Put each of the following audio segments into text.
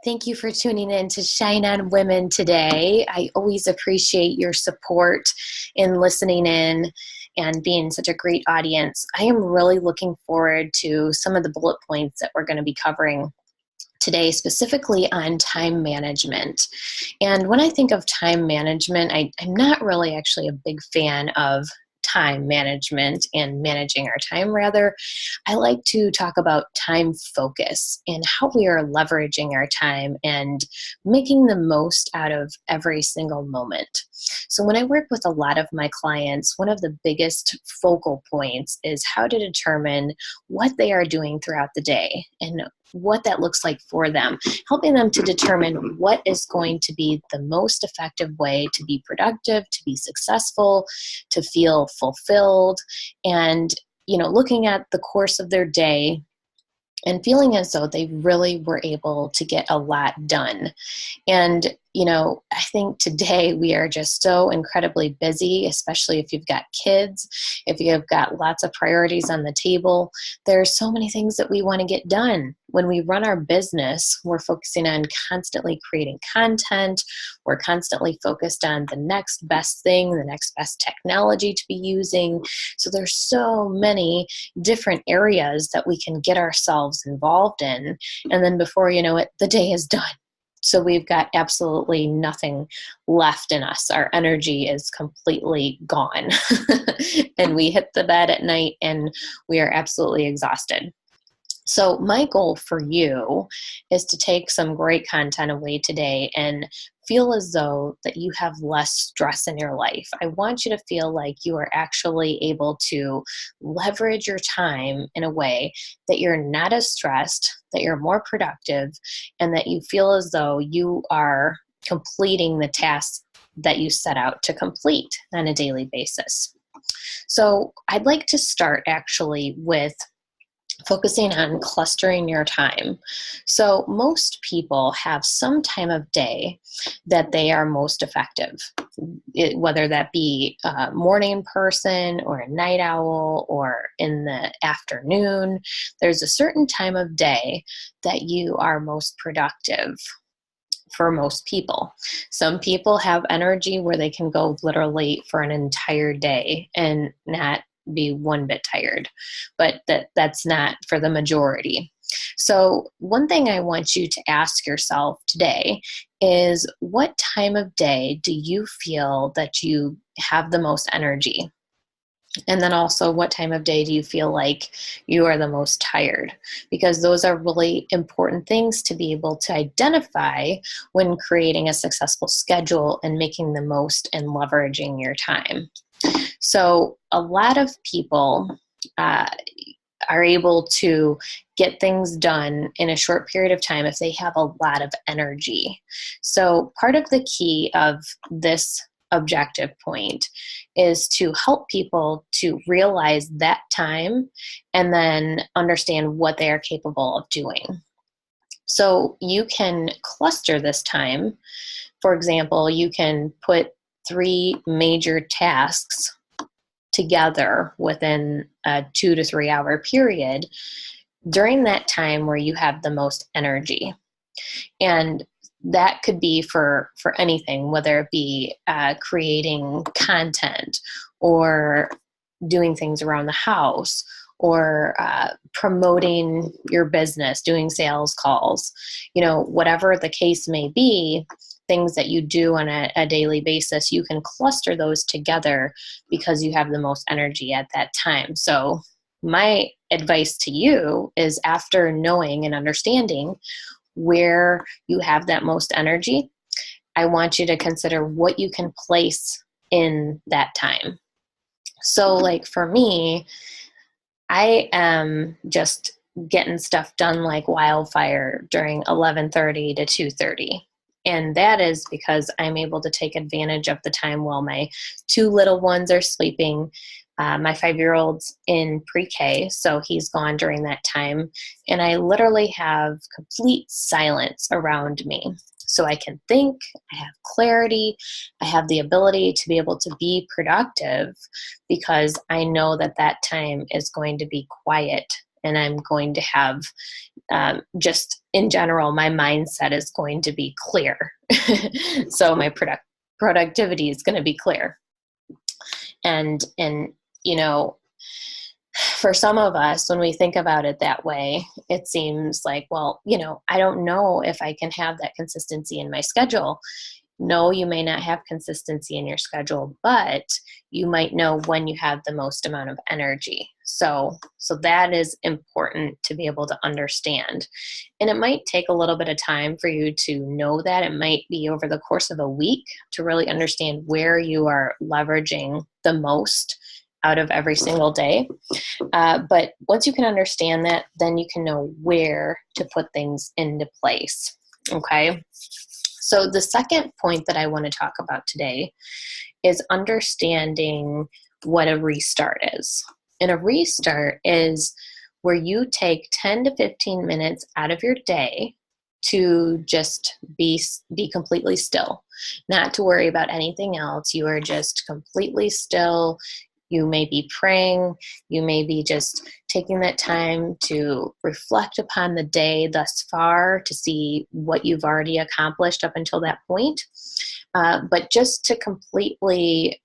Thank you for tuning in to Shine On Women today. I always appreciate your support in listening in and being such a great audience. I am really looking forward to some of the bullet points that we're going to be covering today, specifically on time management. And when I think of time management, I'm not really actually a big fan of time management and managing our time. Rather, I like to talk about time focus and how we are leveraging our time and making the most out of every single moment. So when I work with a lot of my clients, one of the biggest focal points is how to determine what they are doing throughout the day and what that looks like for them, helping them to determine what is going to be the most effective way to be productive, to be successful, to feel fulfilled, and looking at the course of their day and feeling as though they really were able to get a lot done. And, I think today we are just so incredibly busy, especially if you've got kids, if you've got lots of priorities on the table. There are so many things that we want to get done. When we run our business, we're focusing on constantly creating content. We're constantly focused on the next best thing, the next best technology to be using. So there's so many different areas that we can get ourselves involved in. And then before you know it, the day is done. So we've got absolutely nothing left in us. Our energy is completely gone. And we hit the bed at night and we are absolutely exhausted. So my goal for you is to take some great content away today and feel as though that you have less stress in your life. I want you to feel like you are actually able to leverage your time in a way that you're not as stressed, that you're more productive, and that you feel as though you are completing the tasks that you set out to complete on a daily basis. So I'd like to start actually with focusing on clustering your time. So most people have some time of day that they are most effective, whether that be a morning person or a night owl or in the afternoon. There's a certain time of day that you are most productive for most people. Some people have energy where they can go literally for an entire day and not be one bit tired, but that's not for the majority. So one thing I want you to ask yourself today is, what time of day do you feel that you have the most energy? And then also, what time of day do you feel like you are the most tired? Because those are really important things to be able to identify when creating a successful schedule and making the most and leveraging your time. So a lot of people are able to get things done in a short period of time if they have a lot of energy. So part of the key of this objective point is to help people to realize that time and then understand what they are capable of doing. So you can cluster this time. For example, you can put 3 major tasks together within a 2 to 3 hour period during that time where you have the most energy. And that could be for anything, whether it be creating content or doing things around the house or promoting your business, doing sales calls, whatever the case may be, things that you do on a daily basis, you can cluster those together because you have the most energy at that time. So my advice to you is, after knowing and understanding where you have that most energy, I want you to consider what you can place in that time. So like for me, I am just getting stuff done like wildfire during 11:30 to 2:30. And that is because I'm able to take advantage of the time while my 2 little ones are sleeping. My 5-year-old's in pre-K, so he's gone during that time. And I literally have complete silence around me. So I can think, I have clarity, I have the ability to be able to be productive because I know that that time is going to be quiet and I'm going to have just in general, my mindset is going to be clear. So my productivity is going to be clear. And, for some of us, when we think about it that way, it seems like, well, I don't know if I can have that consistency in my schedule. No, you may not have consistency in your schedule, but you might know when you have the most amount of energy. So that is important to be able to understand. And it might take a little bit of time for you to know that. It might be over the course of a week to really understand where you are leveraging the most out of every single day. But once you can understand that, then you can know where to put things into place. Okay. So the second point that I want to talk about today is understanding what a restart is. And a restart is where you take 10 to 15 minutes out of your day to just be completely still, not to worry about anything else. You are just completely still. You may be praying. You may be just taking that time to reflect upon the day thus far to see what you've already accomplished up until that point. But just to completely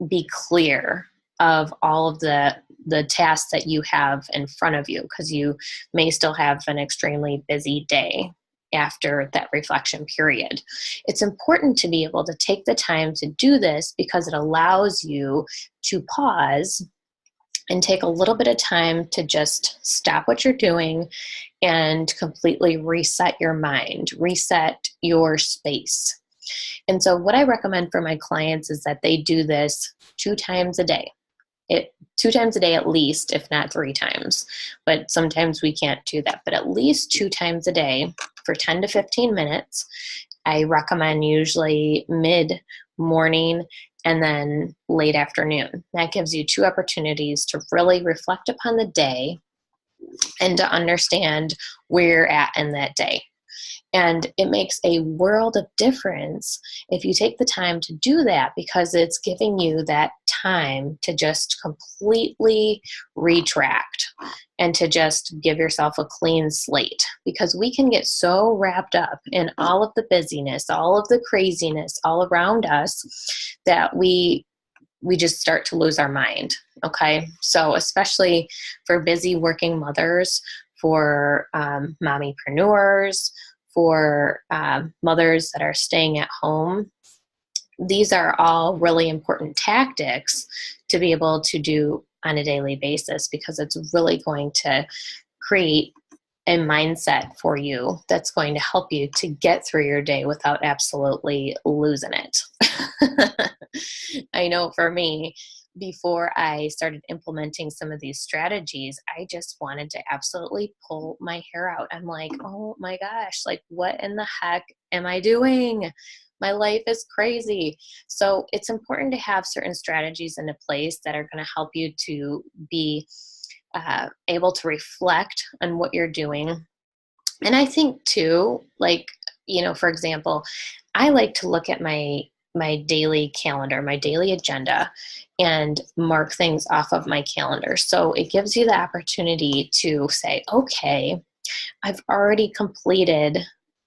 be clear of all of the tasks that you have in front of you, because you may still have an extremely busy day after that reflection period. It's important to be able to take the time to do this because it allows you to pause and take a little bit of time to just stop what you're doing and completely reset your mind, reset your space. And so what I recommend for my clients is that they do this 2 times a day. 2 times a day at least, if not 3 times. But sometimes we can't do that. But at least 2 times a day for 10 to 15 minutes. I recommend usually mid-morning and then late afternoon. That gives you 2 opportunities to really reflect upon the day and to understand where you're at in that day. And it makes a world of difference if you take the time to do that, because it's giving you that time to just completely retract and to just give yourself a clean slate. Because we can get so wrapped up in all of the busyness, all of the craziness all around us that we just start to lose our mind. Okay. So especially for busy working mothers, for mommypreneurs, for mothers that are staying at home, these are all really important tactics to be able to do on a daily basis, because it's really going to create a mindset for you that's going to help you to get through your day without absolutely losing it. I know for me, before I started implementing some of these strategies, I just wanted to absolutely pull my hair out. I'm like, oh my gosh, like what in the heck am I doing? My life is crazy. So it's important to have certain strategies into place that are going to help you to be able to reflect on what you're doing. And I think too, like, for example, I like to look at my daily calendar, my daily agenda, and mark things off of my calendar. So it gives you the opportunity to say, okay, I've already completed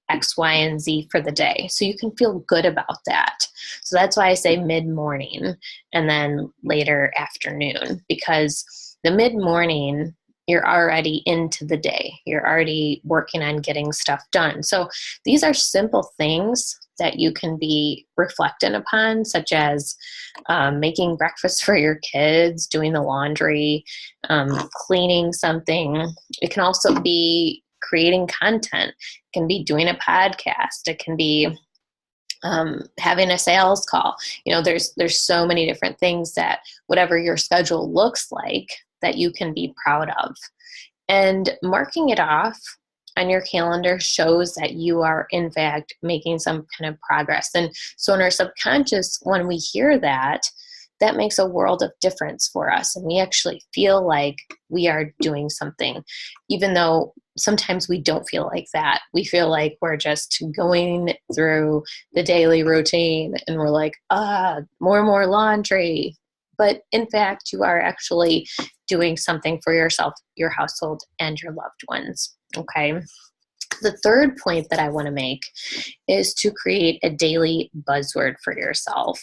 X, Y, and Z for the day. So you can feel good about that. So that's why I say mid-morning and then later afternoon, because the mid-morning, you're already into the day. You're already working on getting stuff done. So these are simple things that you can be reflecting upon, such as making breakfast for your kids, doing the laundry, cleaning something. It can also be creating content. It can be doing a podcast. It can be having a sales call. There's so many different things that whatever your schedule looks like that you can be proud of. And marking it off on your calendar shows that you are in fact making some kind of progress. And so in our subconscious, when we hear that, that makes a world of difference for us. And we actually feel like we are doing something, even though sometimes we don't feel like that. We feel like we're just going through the daily routine and we're like, more and more laundry. But in fact, you are actually doing something for yourself, your household, and your loved ones. Okay. The third point that I want to make is to create a daily buzzword for yourself.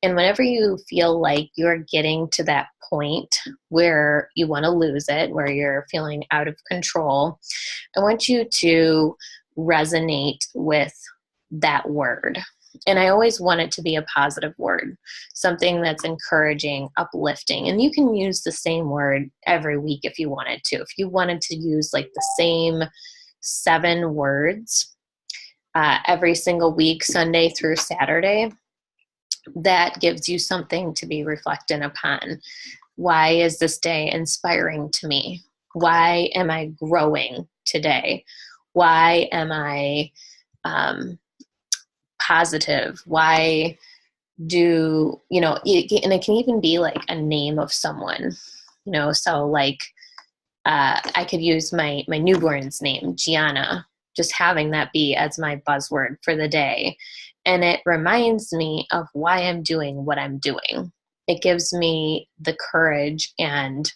And whenever you feel like you're getting to that point where you want to lose it, where you're feeling out of control, I want you to resonate with that word. And I always want it to be a positive word, something that's encouraging, uplifting. And you can use the same word every week if you wanted to. If you wanted to use like the same 7 words every single week, Sunday through Saturday, that gives you something to be reflecting upon. Why is this day inspiring to me? Why am I growing today? Why am I positive? Why do, and it can even be like a name of someone, so like, I could use my newborn's name, Gianna, just having that be as my buzzword for the day. And it reminds me of why I'm doing what I'm doing. It gives me the courage and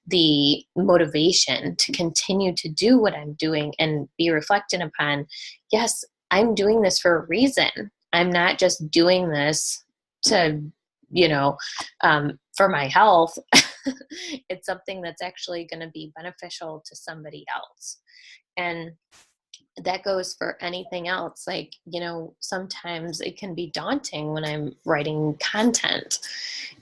the motivation to continue to do what I'm doing and be reflected upon. Yes, I'm doing this for a reason. I'm not just doing this to, for my health. It's something that's actually going to be beneficial to somebody else. And that goes for anything else. Like, sometimes it can be daunting when I'm writing content.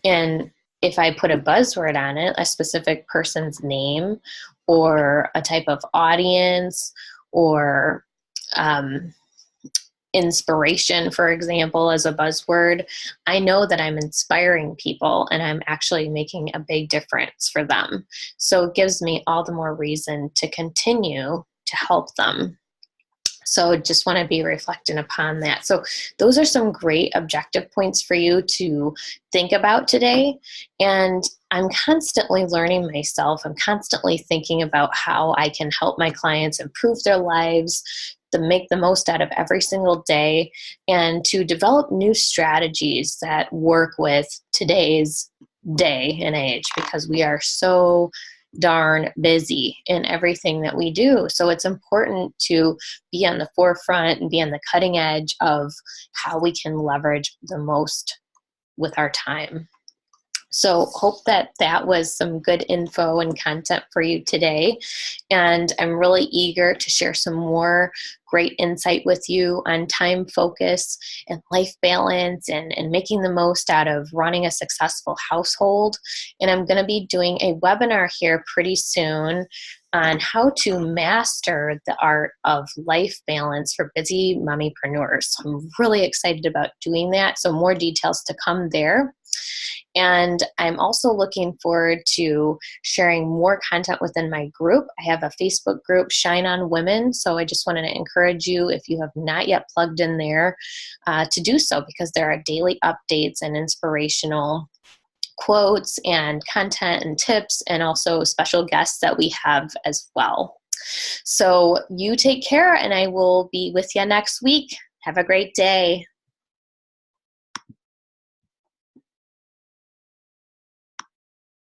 And if I put a buzzword on it, a specific person's name or a type of audience or inspiration, for example, as a buzzword, I know that I'm inspiring people and I'm actually making a big difference for them. So it gives me all the more reason to continue to help them. So just want to be reflecting upon that. So those are some great objective points for you to think about today. And I'm constantly learning myself. I'm constantly thinking about how I can help my clients improve their lives, to make the most out of every single day, and to develop new strategies that work with today's day and age, because we are so darn busy in everything that we do. So it's important to be on the forefront and be on the cutting edge of how we can leverage the most with our time. So hope that was some good info and content for you today. And I'm really eager to share some more great insight with you on time focus and life balance and making the most out of running a successful household. And I'm going to be doing a webinar here pretty soon on how to master the art of life balance for busy mommypreneurs. So I'm really excited about doing that. So more details to come there. And I'm also looking forward to sharing more content within my group. I have a Facebook group, Shine on Women. So I just wanted to encourage you, if you have not yet plugged in there, to do so, because there are daily updates and inspirational quotes and content and tips, and also special guests that we have as well. So you take care, and I will be with you next week. Have a great day.